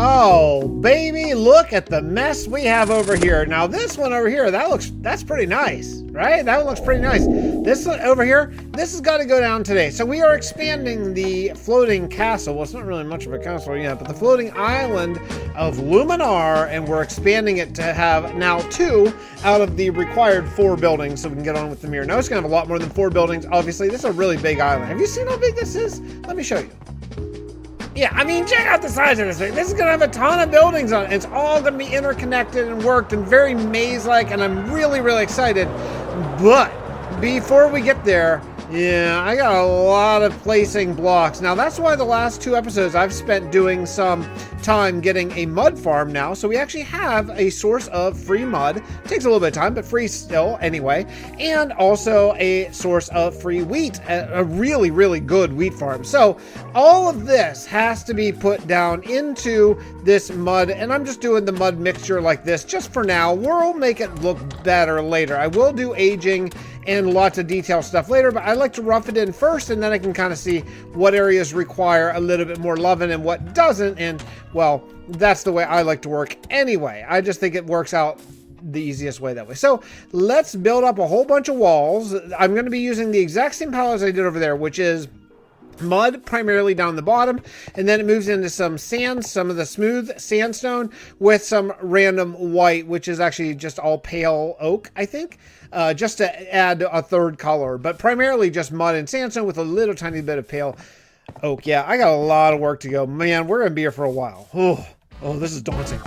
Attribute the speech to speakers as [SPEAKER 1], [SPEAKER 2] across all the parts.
[SPEAKER 1] Oh, baby, look at the mess we have over here. Now, this one over here, that's pretty nice, right? That one looks pretty nice. This one over here, this has got to go down today. So we are expanding the floating castle. Well, it's not really much of a castle yet, but the floating island of Luminar, and we're expanding it to have now 2 out of the required 4 buildings so we can get on with the mirror. Now, it's going to have a lot more than 4 buildings. Obviously, this is a really big island. Have you seen how big this is? Let me show you. Yeah, I mean, check out the size of this thing. This is gonna have a ton of buildings on it. It's all gonna be interconnected and worked and very maze-like, and I'm really, really excited. But before we get there, yeah, I got a lot of placing blocks. Now, that's why the last 2 episodes I've spent doing some time getting a mud farm now. So we actually have a source of free mud. It takes a little bit of time, but free still anyway. And also a source of free wheat, a really, really good wheat farm. So all of this has to be put down into this mud. And I'm just doing the mud mixture like this just for now. We'll make it look better later. I will do aging and lots of detail stuff later, but I like to rough it in first, and then I can kind of see what areas require a little bit more loving and what doesn't. And well, that's the way I like to work anyway. I just think it works out the easiest way that way. So let's build up a whole bunch of walls. I'm going to be using the exact same palette as I did over there, which is mud primarily down the bottom, and then it moves into some sand, some of the smooth sandstone with some random white, which is actually just all pale oak, I think, just to add a 3rd color, but primarily just mud and sandstone with a little tiny bit of pale oak. Yeah, I got a lot of work to go. Man, we're gonna be here for a while. Oh, this is daunting.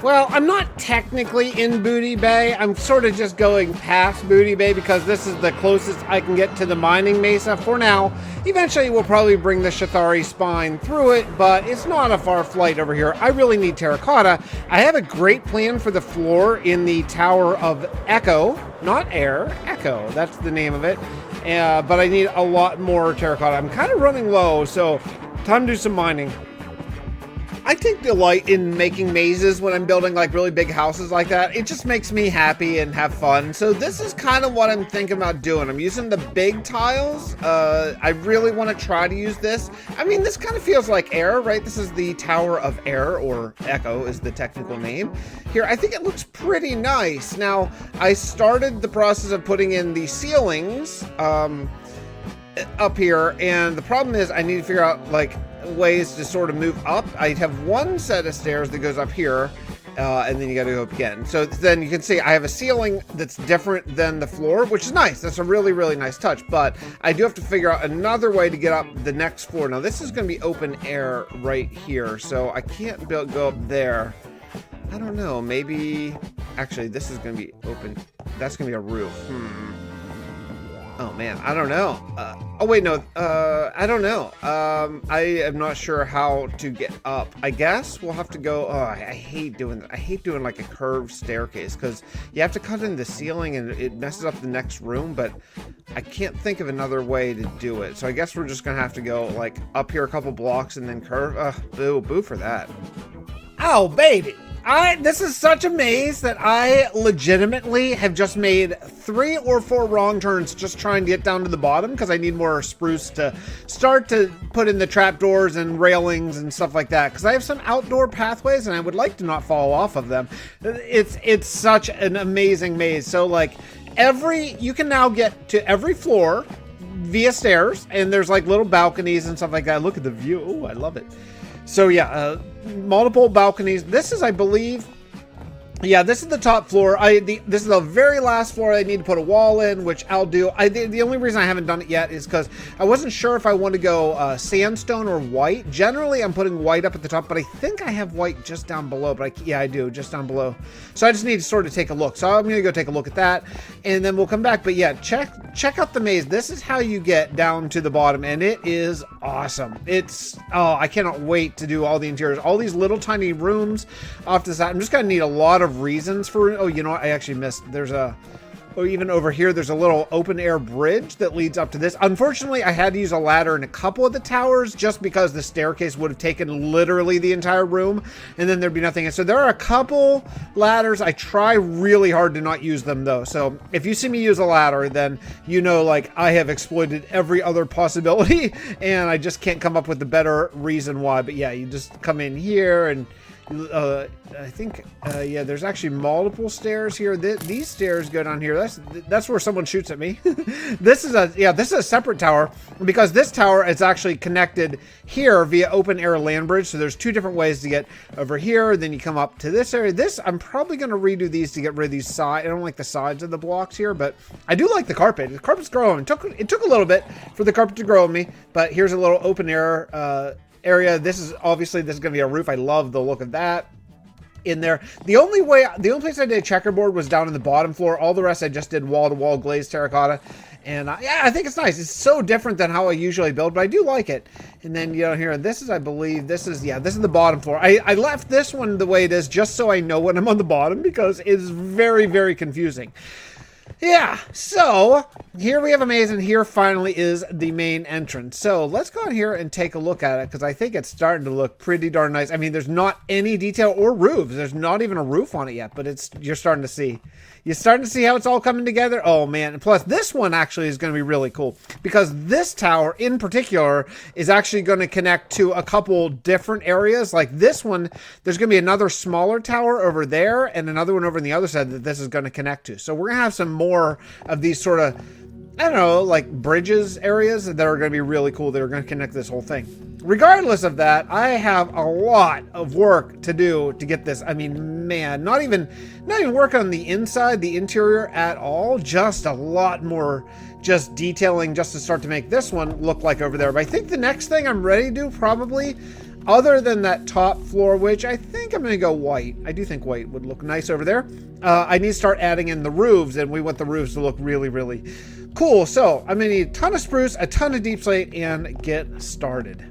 [SPEAKER 1] Well, I'm not technically in Booty Bay. I'm sort of just going past Booty Bay because this is the closest I can get to the mining mesa for now. Eventually, we'll probably bring the Shithari spine through it, but it's not a far flight over here. I really need terracotta. I have a great plan for the floor in the Tower of Echo, not Air, Echo. That's the name of it. But I need a lot more terracotta. I'm kind of running low, so time to do some mining. I take delight in making mazes when I'm building like really big houses like that. It just makes me happy and have fun. So this is kind of what I'm thinking about doing. I'm using the big tiles. I really want to try to use this. I mean, this kind of feels like Air, right? This is the Tower of Air, or Echo is the technical name. Here, I think it looks pretty nice. Now, I started the process of putting in the ceilings up here, and the problem is I need to figure out like ways to sort of move up. I have one set of stairs that goes up here, and then you got to go up again. So then you can see I have a ceiling that's different than the floor, which is nice. That's a really, really nice touch, but I do have to figure out another way to get up the next floor. Now this is going to be open air right here, so I can't go up there. I don't know, maybe actually this is going to be open. That's going to be a roof. Oh man, I don't know. Oh wait, no, I don't know. I am not sure how to get up. I guess we'll have to go. Oh, I hate doing that. I hate doing like a curved staircase because you have to cut in the ceiling and it messes up the next room, but I can't think of another way to do it. So I guess we're just gonna have to go like up here a couple blocks and then curve. Boo for that. Oh, baby. This is such a maze that I legitimately have just made 3 or 4 wrong turns just trying to get down to the bottom because I need more spruce to start to put in the trapdoors and railings and stuff like that, because I have some outdoor pathways and I would like to not fall off of them. It's such an amazing maze. So like you can now get to every floor via stairs, and there's like little balconies and stuff like that. Look at the view. Oh, I love it. So yeah, multiple balconies. This is, I believe, yeah, this is the top floor. This is the very last floor I need to put a wall in, which I'll do. The only reason I haven't done it yet is because I wasn't sure if I want to go sandstone or white. Generally, I'm putting white up at the top, but I think I have white just down below. But yeah, I do, just down below. So I just need to sort of take a look. So I'm going to go take a look at that, and then we'll come back. But yeah, check check out the maze. This is how you get down to the bottom, and it is awesome. Oh, I cannot wait to do all the interiors. All these little tiny rooms off to the side. I'm just gonna need a lot of reasons for, oh, you know what? I actually missed. Or even over here, there's a little open air bridge that leads up to this. Unfortunately, I had to use a ladder in a couple of the towers just because the staircase would have taken literally the entire room and then there'd be nothing. And so there are a couple ladders. I try really hard to not use them though. So if you see me use a ladder, then you know, like, I have exploited every other possibility and I just can't come up with a better reason why. But yeah, you just come in here and I think, yeah, there's actually multiple stairs here. These stairs go down here. That's where someone shoots at me. This is a separate tower because this tower is actually connected here via open air land bridge. So there's two different ways to get over here. Then you come up to this area. I'm probably going to redo these to get rid of these sides. I don't like the sides of the blocks here, but I do like the carpet. The carpet's growing. It took a little bit for the carpet to grow on me, but here's a little open air, area. This is going to be a roof. I love the look of that in there. The only place I did checkerboard was down in the bottom floor. All the rest I just did wall to wall glazed terracotta. And yeah, I think it's nice. It's so different than how I usually build, but I do like it. And then, you know, here, this is, I believe, this is the bottom floor. I left this one the way it is just so I know when I'm on the bottom because it's very, very confusing. Yeah, so here we have a maze, and here finally is the main entrance. So let's go in here and take a look at it because I think it's starting to look pretty darn nice. I mean, there's not any detail or roofs. There's not even a roof on it yet, but you're starting to see. You're starting to see how it's all coming together. Oh man, and plus this one actually is going to be really cool because this tower in particular is actually going to connect to a couple different areas. Like this one, there's going to be another smaller tower over there and another one over on the other side that this is going to connect to. So we're going to have some more of these sort of, I don't know, like bridges areas that are going to be really cool. That are going to connect this whole thing. Regardless of that, I have a lot of work to do to get this. I mean, man, not even work on the inside, the interior at all. Just a lot more just detailing just to start to make this one look like over there. But I think the next thing I'm ready to do probably, other than that top floor, which I think I'm going to go white. I do think white would look nice over there. I need to start adding in the roofs, and we want the roofs to look really, really cool. So I'm going to need a ton of spruce, a ton of deep slate, and get started.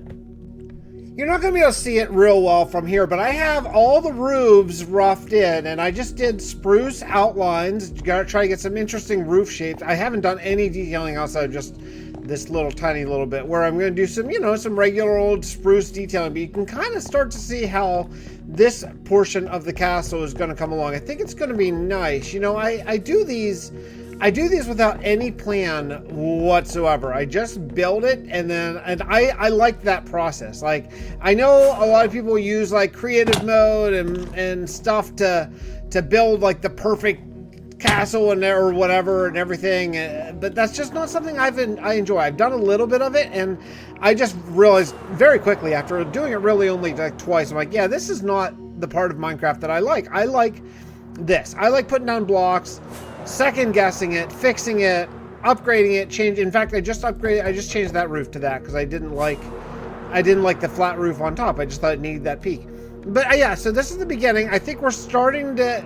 [SPEAKER 1] You're not going to be able to see it real well from here, but I have all the roofs roughed in, and I just did spruce outlines. You got to try to get some interesting roof shapes. I haven't done any detailing outside of just this little tiny little bit where I'm going to do some, you know, some regular old spruce detailing, but you can kind of start to see how this portion of the castle is going to come along. I think it's going to be nice. You know, I do these without any plan whatsoever. I just build it, and I like that process. Like, I know a lot of people use like creative mode and stuff to build like the perfect castle and or whatever and everything, but that's just not something I enjoy. I've done a little bit of it, and I just realized very quickly after doing it really only like twice, I'm like, yeah, this is not the part of Minecraft that I like. I like this. I like putting down blocks, second guessing it, fixing it, upgrading it, in fact, I just changed that roof to that because I didn't like the flat roof on top. I just thought it needed that peak. But yeah, so this is the beginning. I think we're starting to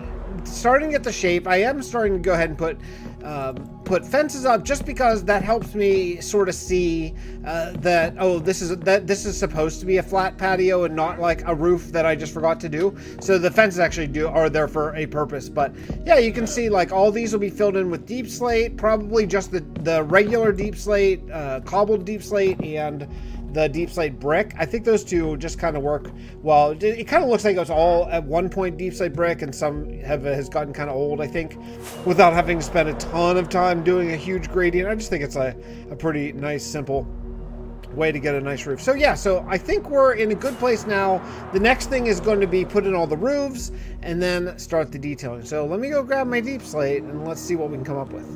[SPEAKER 1] get the shape. I am starting to go ahead and put fences up just because that helps me sort of see that, oh, this is supposed to be a flat patio and not like a roof that I just forgot to do. So the fences actually are there for a purpose. But yeah, you can see like all these will be filled in with deep slate, probably just the regular deep slate, cobbled deep slate, and the deep slate brick. I think those two just kind of work well. It kind of looks like it was all at one point deep slate brick, and some has gotten kind of old, I think, without having to spend a ton of time doing a huge gradient. I just think it's a pretty nice, simple way to get a nice roof. So yeah, so I think we're in a good place now. The next thing is going to be put in all the roofs and then start the detailing. So let me go grab my deep slate and let's see what we can come up with.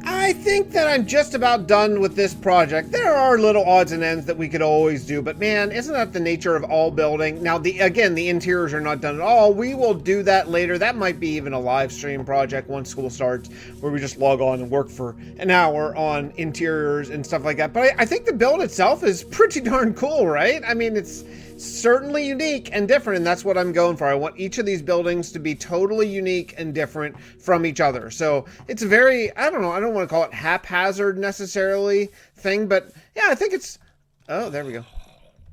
[SPEAKER 1] I think that I'm just about done with this project. There are little odds and ends that we could always do, but man, isn't that the nature of all building? Now, the interiors are not done at all. We will do that later. That might be even a live stream project once school starts, where we just log on and work for an hour on interiors and stuff like that. But I think the build itself is pretty darn cool, right? I mean, it's certainly unique and different, and that's what I'm going for. I want each of these buildings to be totally unique and different from each other. So it's a very, I don't want to call it haphazard necessarily thing, but yeah, I think it's, oh, there we go.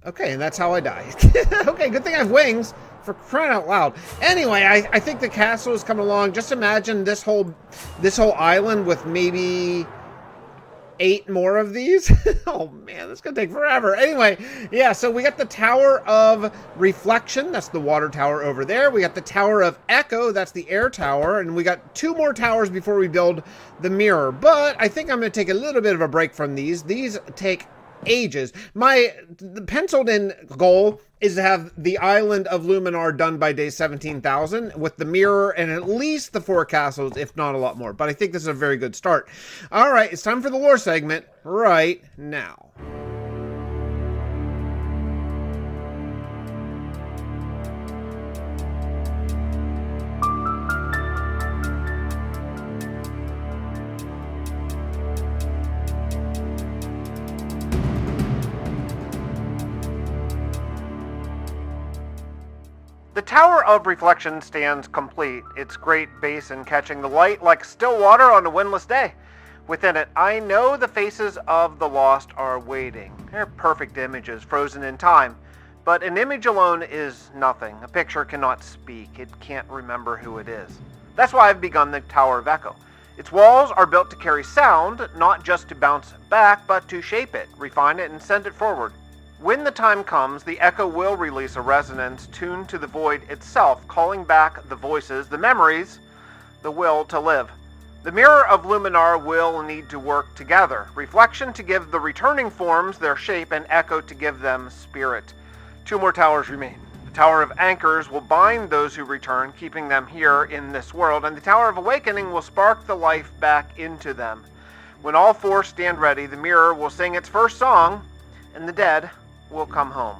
[SPEAKER 1] Okay, and that's how I die. Okay, good thing I have wings, for crying out loud. Anyway, I think the castle is coming along. Just imagine this whole island with maybe 8 more of these. Oh man, this is gonna take forever. Anyway, yeah, so we got the Tower of Reflection, that's the water tower over there. We got the Tower of Echo, that's the air tower, and we got 2 more towers before we build the mirror. But I think I'm gonna take a little bit of a break from these. These take ages. My penciled in goal is to have the island of Luminar done by day 17,000 with the mirror and at least the 4 castles, if not a lot more. But I think this is a very good start. All right, it's time for the lore segment right now. The Tower of Reflection stands complete, its great basin catching the light like still water on a windless day. Within it, I know the faces of the lost are waiting. They're perfect images, frozen in time. But an image alone is nothing. A picture cannot speak. It can't remember who it is. That's why I've begun the Tower of Echo. Its walls are built to carry sound, not just to bounce it back, but to shape it, refine it, and send it forward. When the time comes, the echo will release a resonance tuned to the void itself, calling back the voices, the memories, the will to live. The mirror of Luminar will need to work together. Reflection to give the returning forms their shape, and echo to give them spirit. 2 more towers remain. The Tower of Anchors will bind those who return, keeping them here in this world, and the Tower of Awakening will spark the life back into them. When all 4 stand ready, the mirror will sing its first song, and the dead will come home.